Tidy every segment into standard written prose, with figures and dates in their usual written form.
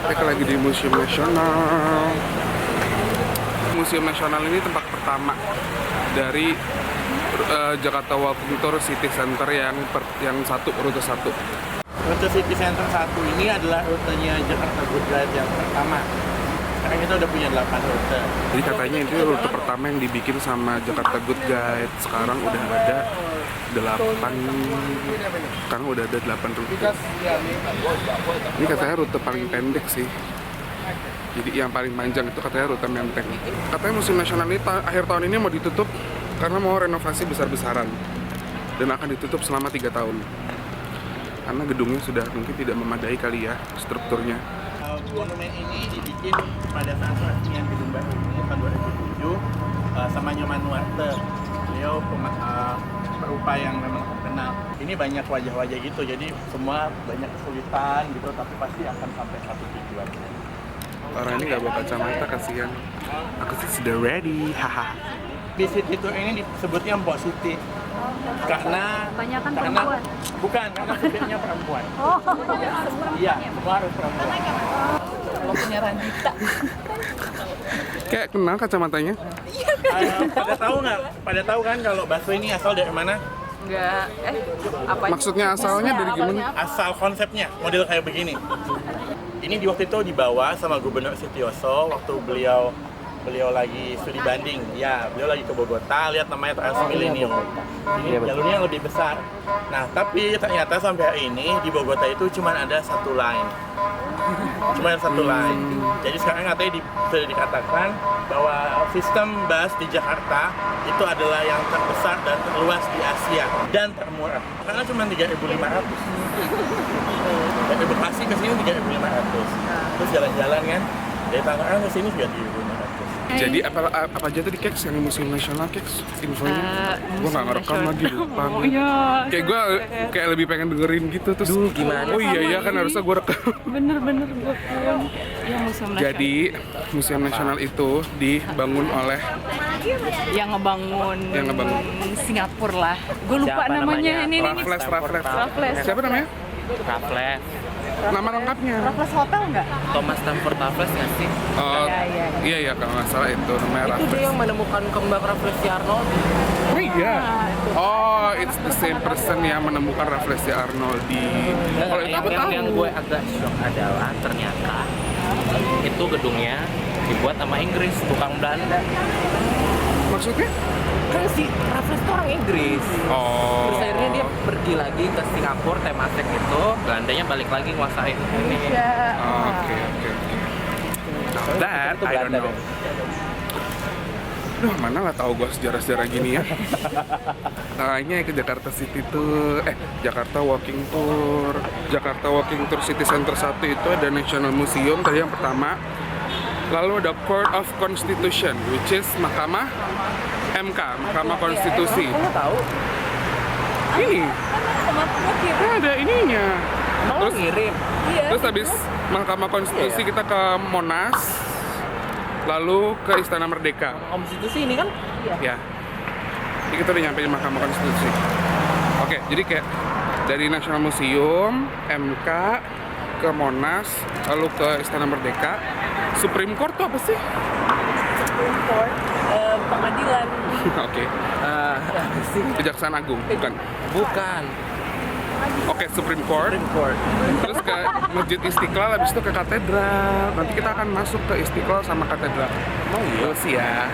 Mereka lagi di Museum Nasional. Museum Nasional ini tempat pertama dari Jakarta Walking Tour City Center yang rute 1. Rute City Center 1 ini adalah rutenya Jakarta Good Guide yang pertama. Sekarang kita udah punya 8 rute. Jadi katanya itu rute pertama yang dibikin sama Jakarta Good Guide. Sekarang udah ada 8 rute. Ini katanya rute paling pendek sih. Jadi yang paling panjang itu katanya rute Menteng. Katanya Museum Nasional ini akhir tahun ini mau ditutup karena mau renovasi besar-besaran. Dan akan ditutup selama 3 tahun. Karena gedungnya sudah mungkin tidak memadai kali ya strukturnya. Monumen ini dibikin pada saat peresmian gedung baru ini tahun 2007 sama Nyoman Nuarte. Beliau perupa yang memang terkenal. Ini banyak wajah-wajah gitu, jadi semua banyak kesulitan gitu, tapi pasti akan sampai satu tujuan. Orang ini nggak bawa kacamata, kasihan. Aku sih sudah ready, haha. Di City Tour ini disebutnya Mbok City karena perempuan. Bukan, karena supirnya perempuan. Oh, Iya, semua harus perempuan. lo punya Randita. Kayak kenal kacamatanya. Pada tahu kan kalau bakso ini asal dari mana? Enggak, apa? Maksudnya asalnya dari gimana? Asal konsepnya, model kayak begini. Ini di waktu itu dibawa sama Gubernur Setiyoso waktu beliau lagi studi banding. Ya, beliau lagi ke Bogota, lihat namanya Trans Millennium. Ini jalurnya yang lebih besar. Nah, tapi ternyata sampai hari ini di Bogota itu cuma ada satu line. Jadi sekarang katanya sudah dikatakan bahwa sistem bus di Jakarta itu adalah yang terbesar dan terluas di Asia dan termurah. Karena cuma 3.500. Dari Bekasi ke sini 3.500. Terus jalan-jalan kan, dari Tangerang ke sini juga 3.500. Jadi apa aja tuh di Keks yang Museum Nasional Keks infonya? Gue nggak ngerekam lagi lupa. Kayak gue kayak lebih pengen dengerin gitu terus. Gimana? Oh iya kan harusnya gue rekam. Bener-bener gue ya Museum Nasional. Jadi Museum Nasional itu dibangun oleh yang ngebangun Singapura lah. Gue lupa Siapa namanya. namanya? Ini Raffles. Siapa namanya? Raffles. Nama lengkapnya? Raffles Hotel nggak? Thomas Stamford Raffles nggak sih? Oh, Iya. iya kalau nggak salah itu namanya Itu Raffles. dia yang menemukan kembang Raffles Arnold. Oh iya. Oh, it's the same person yang menemukan Raffles Arnold di. Kalau itu aku tahu. Yang gue agak shock adalah ternyata itu gedungnya dibuat sama Inggris, bukan Belanda. Maksudnya? Kan si Raffles itu orang Inggris. Oh. Terus akhirnya dia pergi lagi ke Singapura, Temasek itu, Belandanya balik lagi nguasain ini. Oke. Now that I don't know. Duh, mana lah tahu gue sejarah-sejarah gini ya. Kayaknya ke Jakarta City Tour, Jakarta Walking Tour. Jakarta Walking Tour City Center 1 itu ada National Museum tadi yang pertama. Lalu ada Court of Constitution, which is Mahkamah MK, Mahkamah Konstitusi. Kamu tahu? Ini, ada ininya. Terus ngirim. Terus habis Mahkamah Konstitusi kita ke Monas, lalu ke Istana Merdeka. Konstitusi ini kan? Ya. Jadi kita udah nyampe di Mahkamah Konstitusi. Oke, jadi kayak dari National Museum, MK, ke Monas, lalu ke Istana Merdeka. Supreme Court tuh apa sih? Supreme Court, pengadilan. Oke. Kejaksaan Agung, bukan? Bukan. Oke, Supreme Court. Terus ke Masjid Istiqlal, habis itu ke katedral. Nanti kita akan masuk ke Istiqlal sama katedral. Oh iya. We'll see ya.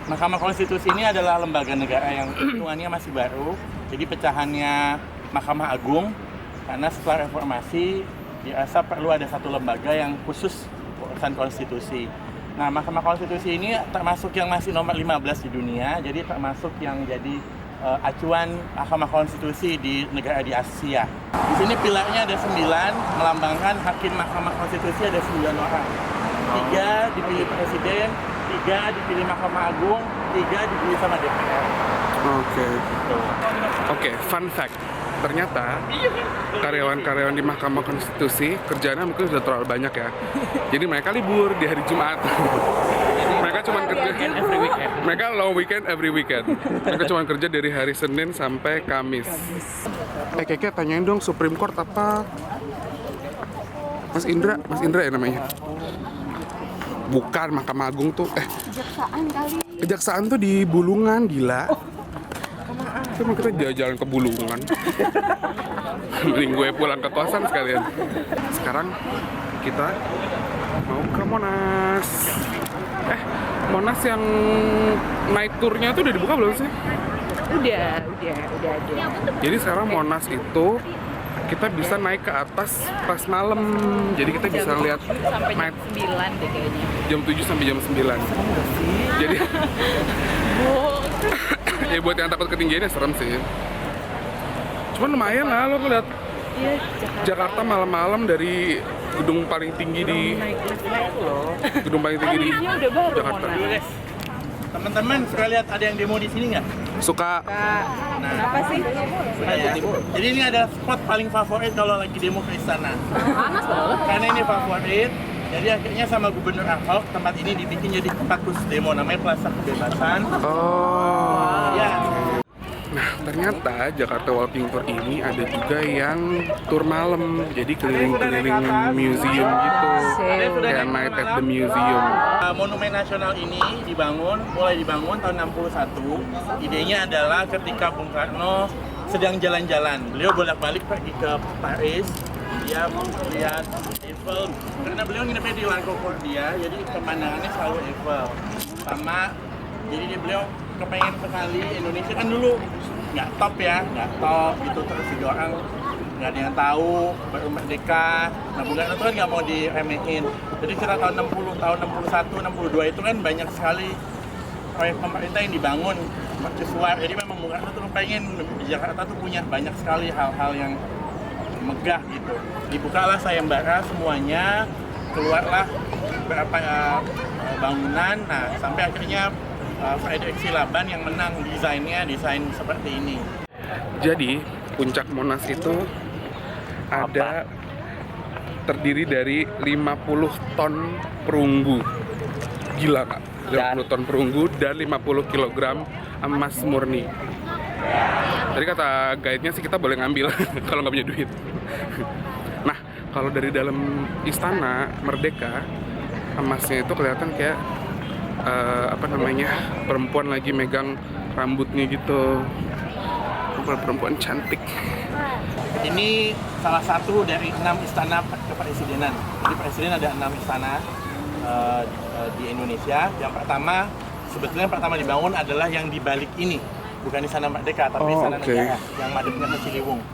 Mahkamah Konstitusi ini adalah lembaga negara yang hitungannya masih baru. Jadi pecahannya Mahkamah Agung, karena setelah reformasi dirasa perlu ada satu lembaga yang khusus urusan konstitusi. Nah, Mahkamah Konstitusi ini termasuk yang masih nomor 15 di dunia, jadi termasuk yang jadi acuan Mahkamah Konstitusi di negara di Asia. Di sini pilarnya ada 9, melambangkan hakim Mahkamah Konstitusi ada 9 orang. 3 dipilih presiden, 3 dipilih Mahkamah Agung, 3 dipilih sama DPR. Oke, fun fact. ternyata karyawan-karyawan di Mahkamah Konstitusi kerjaannya mungkin sudah terlalu banyak ya. Jadi mereka libur di hari Jumat. Mereka cuma kerja Every weekend. Mereka long weekend every weekend. Mereka cuma kerja dari hari Senin sampai Kamis. Keke tanyain dong Supreme Court apa? Mas Indra ya namanya. Bukan Mahkamah Agung tuh. Kejaksaan kali. Kejaksaan tuh di Bulungan, gila. Cuma kita jalan-jalan ke Bulungan. Mending gue pulang ke kosan sekalian. Sekarang kita mau ke Monas. Monas yang night tour-nya tuh udah dibuka belum sih? Udah ada. Jadi sekarang Monas itu kita bisa naik ke atas pas malam. Jadi kita bisa lihat Sampai jam night 9 deh kayaknya. jam 7 sampai jam 9. Jadi ya buat yang takut ketinggiannya serem sih. Cuman lumayan lah lo ngeliat Iya, Jakarta malam-malam dari gedung paling tinggi di gedung paling tinggi di Ini udah baru Jakarta. Monas. Teman-teman suka lihat ada yang demo di sini nggak? Suka. Kenapa sih? Suka ya. Jadi ini adalah spot paling favorit kalau lagi demo ke istana. Panas banget. Karena ini favorit, jadi akhirnya sama Gubernur Ahok tempat ini dibikin jadi tempat khusus demo, namanya Plaza Kebebasan. Oh. Ya, Nah, ternyata Jakarta Walking Tour ini ada juga yang tour malam. Jadi keliling-keliling museum gitu. Kayak night at the museum. Monumen Nasional ini mulai dibangun tahun 61. Idenya adalah ketika Bung Karno sedang jalan-jalan. Beliau bolak-balik pergi ke Paris. Dia lihat Eiffel. Karena beliau nginepnya di La Concordia, jadi pemandangannya selalu Eiffel. Sama, jadi beliau kepengen sekali Indonesia kan dulu nggak top gitu, terus juga orang nggak ada yang tahu, baru merdeka. Nah, Bung Karno itu kan nggak mau diremehin. Jadi sekitar tahun 60, tahun 61, 62 itu kan banyak sekali proyek pemerintah yang dibangun mercusuar. Jadi memang Bung Karno tuh pengen di Jakarta tuh punya banyak sekali hal-hal yang megah gitu. Dibukalah sayembara semuanya, keluarlah beberapa bangunan. Nah, sampai akhirnya Frederick Silaban yang menang desain seperti ini. Jadi puncak Monas itu ada terdiri dari 50 ton perunggu. Gila Kak, 50 ton perunggu dan 50 kg emas murni. Tadi kata guide-nya sih kita boleh ngambil kalau nggak punya duit. Nah, kalau dari dalam istana Merdeka, emasnya itu kelihatan kayak perempuan lagi megang rambutnya gitu. Perempuan cantik. Ini salah satu dari 6 istana kepresidenan. Jadi presiden ada 6 istana di Indonesia. Yang pertama dibangun adalah yang di balik ini, bukan Istana Merdeka, tapi Istana Negara yang madepnya ke Ciliwung.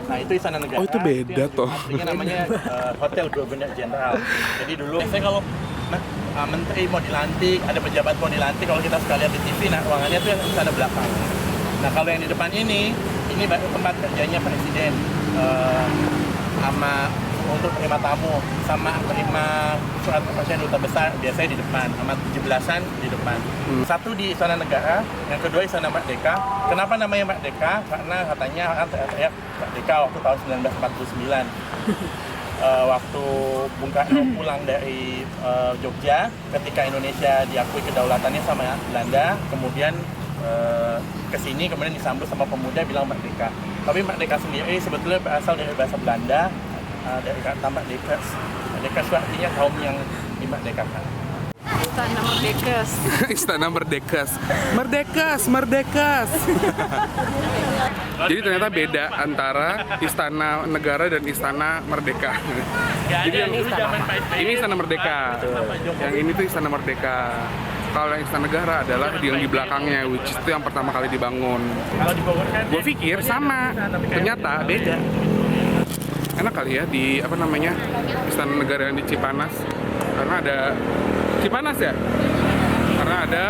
Nah, itu Istana Negara. Oh, itu beda toh. Ini namanya Hotel Gubernur Jenderal. Jadi dulu biasanya kalau menteri mau dilantik, ada pejabat mau dilantik, kalau kita suka lihat di TV, nah ruangannya itu yang Istana belakang. Nah, kalau yang di depan ini baru tempat kerjanya presiden, sama untuk terima tamu, sama terima surat kepercayaan duta besar, biasanya di depan, sama 17-an di depan. Satu di Istana Negara, yang kedua Istana Merdeka. Kenapa namanya Merdeka? Karena katanya orang teriak Merdeka waktu tahun 1949. Waktu Bung Karno pulang dari Jogja, ketika Indonesia diakui kedaulatannya sama Belanda, kemudian kesini kemudian disambut sama pemuda bilang merdeka. Tapi merdeka sendiri sebetulnya berasal dari bahasa Belanda, dari kata merdekas. Merdekas itu artinya kaum yang dimerdekakan. Istana Merdekas. Istana Merdekas. Merdekas. Jadi ternyata beda antara Istana Negara dan Istana Merdeka. Jadi yang ini Istana Merdeka. Yang ini tuh Istana Merdeka. Kalau yang Istana Negara adalah yang di belakangnya, which is itu yang pertama kali dibangun. Kalau di Bogor kan Gue pikir sama, ternyata beda. Enak kali ya di Istana Negara yang di Cipanas, karena ada Cipanas ya, karena ada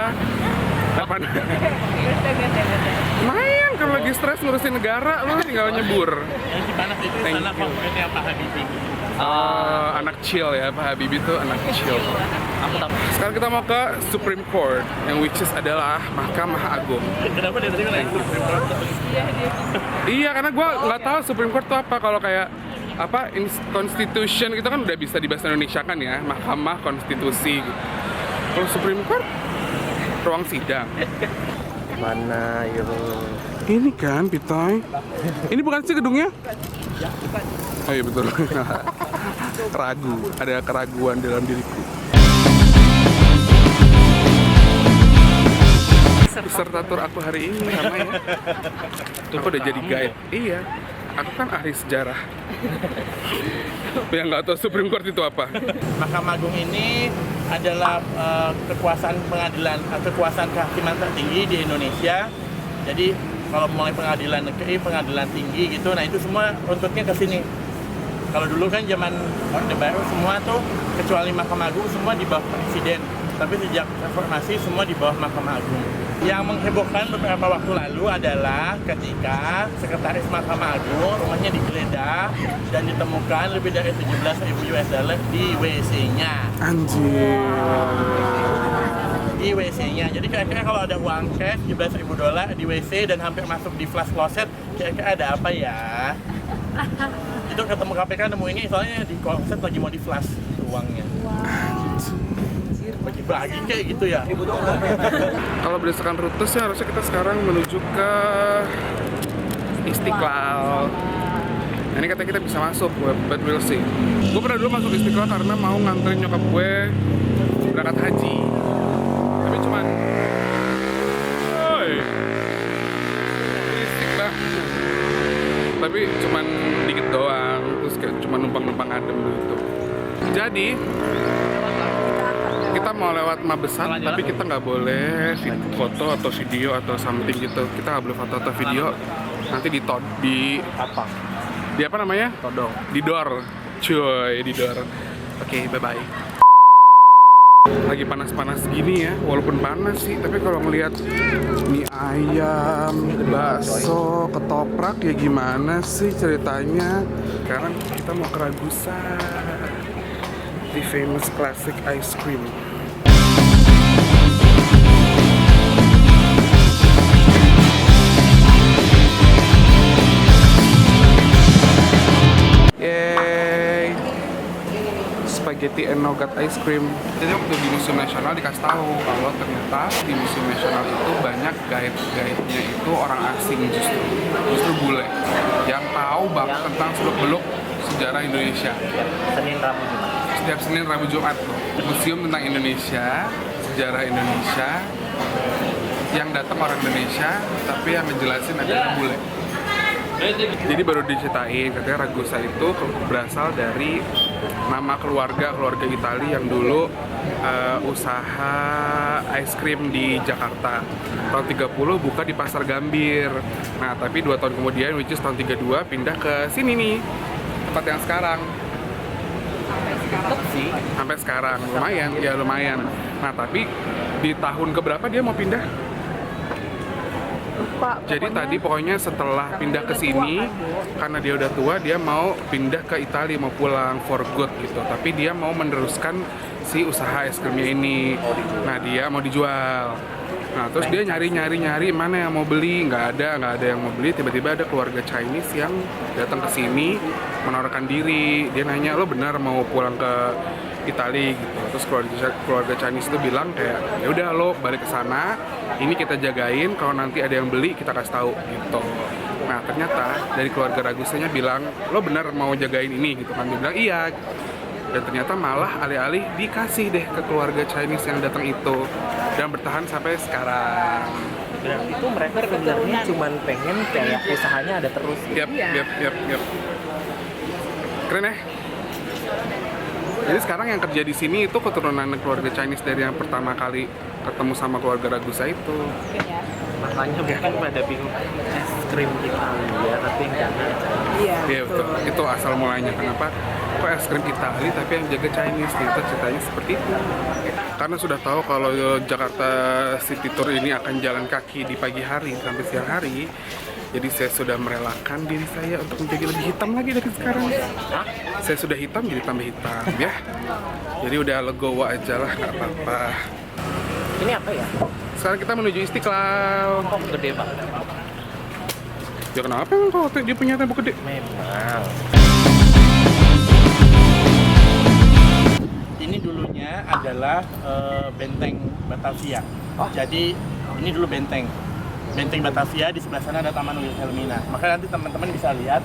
lumayan kalau lagi stres ngurusin negara, lo tinggal nyebur. yang Cipanas itu Thank istana you. favoritnya Pak Habibie. anak chill ya, Pak Habibie tuh anak chill. Aku tak Sekarang kita mau ke Supreme Court, yang which is adalah Mahkamah Agung. Kenapa dia tadi naik Supreme Court? Iya, karena gue nggak tahu Supreme Court itu apa. Kalau kayak apa Constitution gitu kan udah bisa dibahas Indonesia kan ya, Mahkamah Konstitusi. Gitu. Kalau Supreme Court ruang sidang. Mana yuk? Ini kan, Pitoy. Ini bukan sih gedungnya? Oh iya betul. Ragu, ada keraguan dalam diriku. Peserta tur aku hari ini namanya. Aku udah jadi guide. Iya. Aku kan ahli sejarah. Yang nggak tahu Supreme Court itu apa? Mahkamah Agung ini adalah kekuasaan pengadilan, kekuasaan kehakiman tertinggi di Indonesia. Jadi kalau mulai pengadilan negeri, pengadilan tinggi gitu, nah itu semua runtutnya ke sini. Kalau dulu kan zaman Orde Baru semua tuh kecuali Mahkamah Agung semua di bawah presiden. Tapi sejak reformasi semua di bawah Mahkamah Agung. Yang menghebohkan beberapa waktu lalu adalah ketika Sekretaris Mahkamah Agung rumahnya digeledah dan ditemukan lebih dari 17.000 US dollar di WC-nya. Anjir. Di WC-nya. Jadi kira-kira kalau ada uang cash 17.000 dolar di WC dan hampir masuk di flush closet, kira-kira ada apa ya? Itu ketemu KPK nemuinnya soalnya di closet lagi mau di flush uangnya. Bagi-bagi kayak gitu ya. Kalau berdasarkan rute sih harusnya kita sekarang menuju ke Istiqlal. Nah, ini katanya kita bisa masuk, but we'll see. Gue pernah dulu masuk Istiqlal karena mau nganterin nyokap gue berangkat haji. Tapi cuman, Istiqlal. Tapi cuman dikit doang, terus kayak cuma numpang-numpang adem gitu. Jadi kita mau lewat Mabesat, tapi kita nggak boleh foto atau video atau something gitu. Kita nggak boleh foto atau video. Nanti di Apa? di apa namanya? Todong. Di door, cuy, di door. Oke, bye bye. Lagi panas-panas gini ya, walaupun panas sih, tapi kalau ngelihat mie ayam, bakso, ketoprak ya gimana sih ceritanya? Sekarang kita mau ke Ragusa, the famous classic ice cream. Yeay, spaghetti and nougat ice cream. Jadi waktu di Museum Nasional dikasih tahu kalau ternyata di Museum Nasional itu banyak guide-nya itu orang asing justru bule yang tahu banget tentang seluk-beluk sejarah Indonesia. Senin Rabu Jumat. Setiap Senin, Rabu, Jumat tuh museum tentang Indonesia, sejarah Indonesia, yang datang orang Indonesia, tapi yang ngejelasin adalah bule. Jadi baru diceritain, katanya Ragusa itu berasal dari nama keluarga Italia yang dulu usaha ice cream di Jakarta. Tahun 30 buka di Pasar Gambir. Nah, tapi 2 tahun kemudian, which is tahun 32, pindah ke sini nih, tempat yang sekarang. Sampai sekarang lumayan. Nah, tapi di tahun keberapa dia mau pindah? Jadi tadi pokoknya setelah pindah ke sini, karena dia udah tua, dia mau pindah ke Italia, mau pulang for good gitu. Tapi dia mau meneruskan si usaha es krimnya ini. Nah, dia mau dijual. Nah, terus dia nyari mana yang mau beli, nggak ada yang mau beli. Tiba-tiba ada keluarga Chinese yang datang ke sini menawarkan diri. Dia nanya, lo benar mau pulang ke Italia gitu. Terus keluarga Chinese itu bilang kayak, ya udah lo balik ke sana, ini kita jagain, kalau nanti ada yang beli kita kasih tahu gitu. Nah, ternyata dari keluarga Ragusanya bilang, lo benar mau jagain ini gitu kan. Dia bilang iya. Dan ternyata malah alih-alih dikasih deh ke keluarga Chinese yang datang itu, dan bertahan sampai sekarang. Berarti itu mereka sebenarnya cuma pengen kayak usahanya ada terus. Yap. Keren ya? Jadi sekarang yang kerja di sini itu keturunan keluarga Chinese dari yang pertama kali ketemu sama keluarga Ragusa itu. Makanya bukan pada bingung es krim Italia tapi enggak. Iya betul. Itu asal mulanya kenapa kok es krim Italia tapi yang jaga Chinese. Ternyata ceritanya seperti itu. Karena sudah tahu kalau Jakarta City Tour ini akan jalan kaki di pagi hari sampai siang hari. Jadi saya sudah merelakan diri saya untuk menjadi lebih hitam lagi dari sekarang. Saya sudah hitam jadi tambah hitam ya. Jadi udah legowo aja lah, nggak apa-apa. Ini apa ya? Sekarang kita menuju Istiqlal. Kok gede banget? Ya kenapa emang kalau dia punya tembok gede? Memang. Ini dulunya adalah benteng Batavia. Jadi ini dulu benteng Batavia, di sebelah sana ada Taman Wilhelmina. Maka nanti teman-teman bisa lihat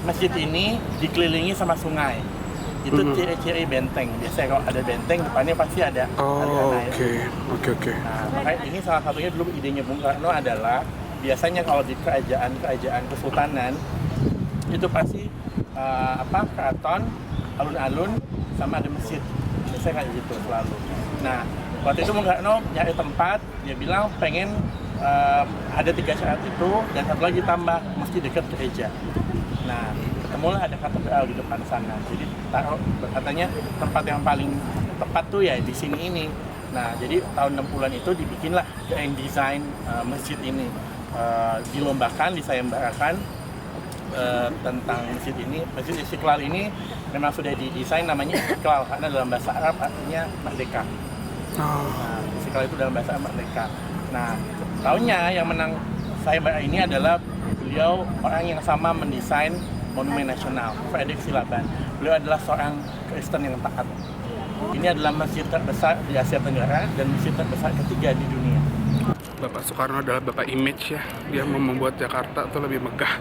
masjid ini dikelilingi sama sungai. Itu ciri-ciri benteng. Biasanya kalau ada benteng depannya pasti ada aliran air. Oke. Nah, makanya ini salah satunya dulu idenya Bung Karno adalah biasanya kalau di kerajaan kesultanan itu pasti keraton, alun-alun, sama ada masjid. Biasanya kayak gitu selalu. Nah, waktu itu Bung Karno nyari tempat, dia bilang pengen ada 3 syarat itu dan satu lagi tambah mesti dekat gereja. Nah, ketemulah ada katedral di depan sana. Jadi katanya tempat yang paling tepat tuh ya di sini ini. Nah, jadi tahun 60-an itu dibikinlah grand design masjid ini. Dilombakan, disayembarakan tentang masjid ini. Masjid Istiqlal ini memang sudah didesain namanya Istiqlal karena dalam bahasa Arab artinya merdeka. Nah, Istiqlal itu dalam bahasa Arab merdeka. Nah, tahunnya yang menang sayembara ini adalah beliau orang yang sama mendesain Monumen Nasional, Frederick Silaban. Beliau adalah seorang Kristen yang taat. Ini adalah masjid terbesar di Asia Tenggara dan masjid terbesar ketiga di dunia. Bapak Soekarno adalah bapak image ya. Dia mau membuat Jakarta tuh lebih megah.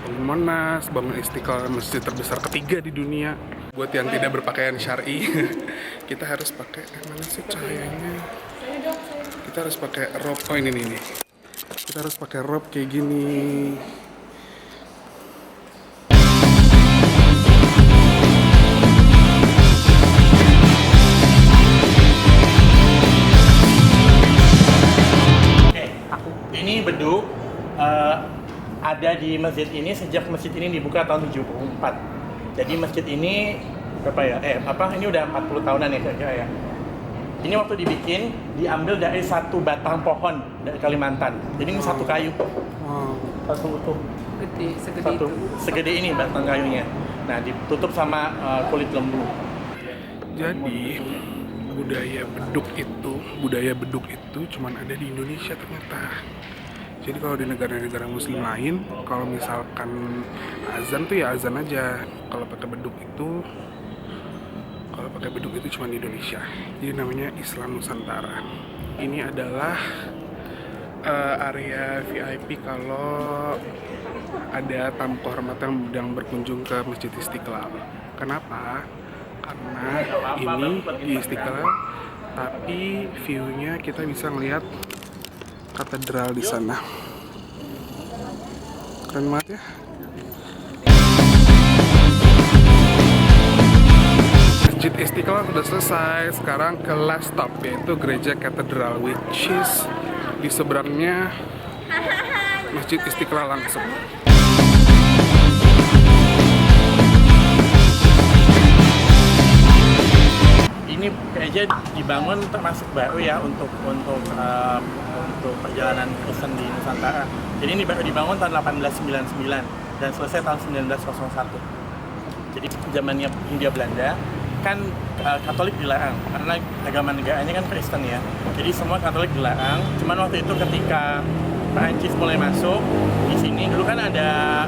Bangun Monas, bangun Istiqlal, masjid terbesar ketiga di dunia. Buat yang tidak berpakaian syar'i, kita harus pakai mana sih cahayanya? Kita harus pakai robe. Oh ini nih. Kita harus pakai robe kayak gini. Ini beduk ada di masjid ini sejak masjid ini dibuka tahun 74. Jadi masjid ini berapa ya? Ini udah 40 tahunan ya kira-kira ya. Ini waktu dibikin diambil dari satu batang pohon dari Kalimantan. Jadi ini satu kayu. Satu utuh. Segede ini batang kayunya. Nah, ditutup sama kulit lembu. Jadi budaya beduk itu cuman ada di Indonesia ternyata. Jadi kalau di negara-negara muslim lain, kalau misalkan azan tuh ya azan aja. Kalau pakai beduk itu cuma di Indonesia. Jadi namanya Islam Nusantara. Ini adalah area VIP kalau ada tamu kehormatan yang berkunjung ke Masjid Istiqlal. Kenapa? Karena ini di Istiqlal, tapi view-nya kita bisa ngelihat katedral di sana. Keren banget ya. Masjid Istiqlal sudah selesai. Sekarang ke last stop, yaitu gereja katedral, which is di seberangnya Masjid Istiqlal langsung. Ini gereja dibangun termasuk baru ya untuk perjalanan Kristen di Nusantara. Jadi ini baru dibangun tahun 1899 dan selesai tahun 1901. Jadi zamannya Hindia Belanda kan Katolik dilarang karena agama negaranya kan Kristen ya. Jadi semua Katolik dilarang. Cuman waktu itu ketika Perancis mulai masuk di sini, dulu kan ada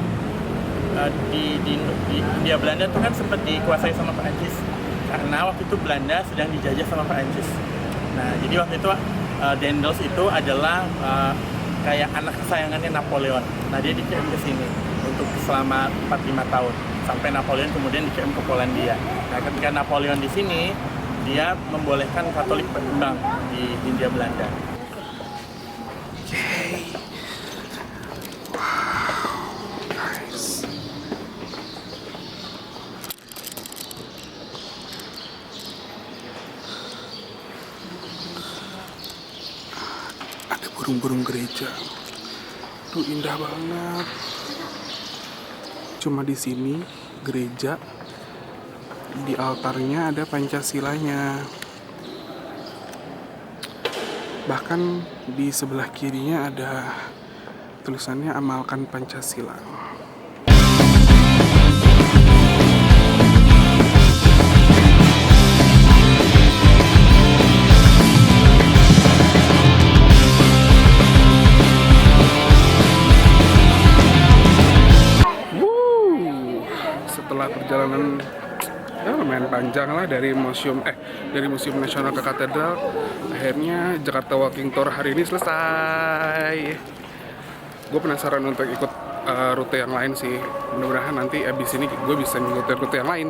di Hindia Belanda tuh kan sempat dikuasai sama Perancis. Karena waktu itu Belanda sedang dijajah sama Perancis. Nah, jadi waktu itu Daendels itu adalah kayak anak kesayangannya Napoleon. Nah, dia dikirim ke sini untuk selama 45 tahun. Sampai Napoleon kemudian dikirim ke Polandia. Nah, ketika Napoleon di sini, dia membolehkan Katolik berkembang di Hindia Belanda. Burung-burung gereja, tuh indah banget. Cuma di sini gereja, di altarnya ada Pancasilanya. Bahkan di sebelah kirinya ada Tulisannya amalkan Pancasila. Setelah perjalanan ya lumayan panjang lah dari Museum Nasional ke Katedral, akhirnya Jakarta Walking Tour hari ini selesai. Gue penasaran untuk ikut rute yang lain sih. Mudah-mudahan nanti abis ini gue bisa ngikutin rute yang lain.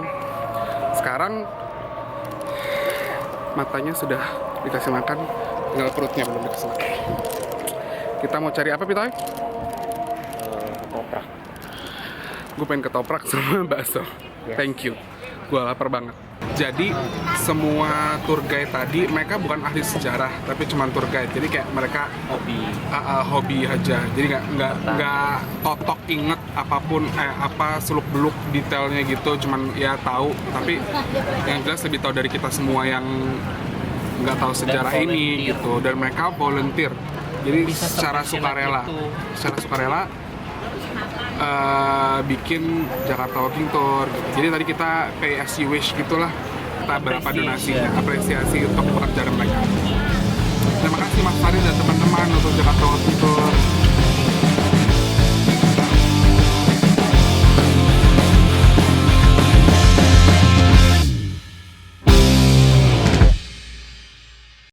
Sekarang matanya sudah dikasih makan, tinggal perutnya belum dikasih makan. Kita mau cari apa, Pitoy? Ketoprak. Gue pengen ketoprak sama bakso. Thank you. Gue lapar banget. Jadi semua tour guide tadi mereka bukan ahli sejarah, tapi cuma tour guide. Jadi kayak mereka hobi aja. Jadi nggak totok inget apapun apa seluk beluk detailnya gitu. Cuman ya tahu. Tapi yang jelas lebih tahu dari kita semua yang nggak tahu sejarah ini gitu. Dan mereka volunteer. Jadi secara sukarela. Bikin Jakarta Walking Tour gitu. Jadi tadi kita pay as you wish gitulah, kita berapa donasinya, apresiasi untuk pekerjaan mereka. Terima kasih Mas Farid dan teman-teman untuk Jakarta Walking Tour.